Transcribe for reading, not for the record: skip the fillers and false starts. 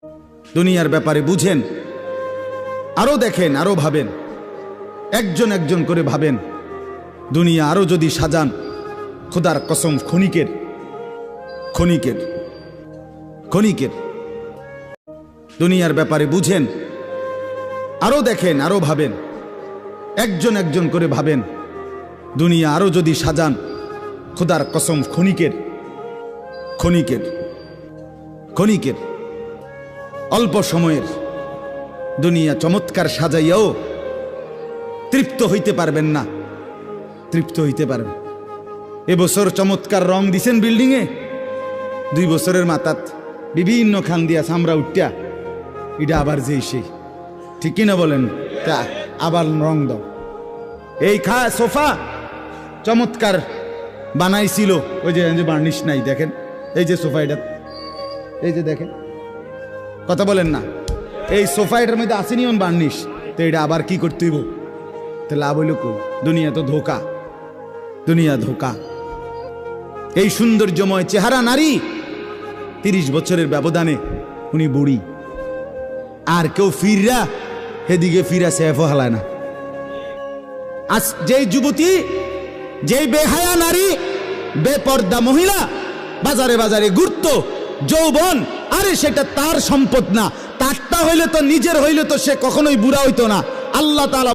দুনিয়ার ব্যাপারে বুঝেন, আরো দেখেন, আরো ভাবেন, একজন একজন করে ভাবেন। দুনিয়া আরো যদি সাজান, খোদার কসম ক্ষণিকের ক্ষণিকের ক্ষণিকের। দুনিয়ার ব্যাপারে বুঝেন, আরো দেখেন, আরো ভাবেন, একজন একজন করে ভাবেন। দুনিয়া আরো যদি সাজান, খোদার কসম ক্ষণিকের ক্ষণিকের ক্ষণিকের। অল্প সময়ের দুনিয়া চমৎকার সাজাইয়াও তৃপ্ত হইতে পারবেন না, তৃপ্ত হইতে পারবেন। এবছর চমৎকার রং দিছেন বিল্ডিংয়ে, 2 বছরের মাথাত বিভিন্ন খান দিয়া চামড়া উঠিয়া এটা আবার যেই সেই, ঠিক কিনা বলেন? তা আবার রং দাও। এই সোফা চমৎকার বানাইছিল, ওই যে বার্নিশ নাই, দেখেন এই যে সোফা, এটা এই যে দেখেন, কথা বলেন না, এই সোফা এটার মধ্যে আসেনি ওন বার্নিশ, তো এটা আবার কি করতে হইব? তো লাভ হইল কই? দুনিয়া তো ধোকা, দুনিয়া ধোকা। এই সৌন্দর্যময় চেহারা নারী 30 বছরের ব্যবধানে উনি বুড়ি, আর কেউ ফিররা সেদিকে ফিরা সেফও হালায় না। আজ যেই যুবতী, যেই বেহায়া নারী, বেপর্দা মহিলা বাজারে বাজারে ঘুরতো, যৌবন, আরে সেটা তার সম্পদ না, তারটা হইলে তো নিজের হইলে তো সে কখনোই বুড়া হইতো না। আল্লাহ তাআলা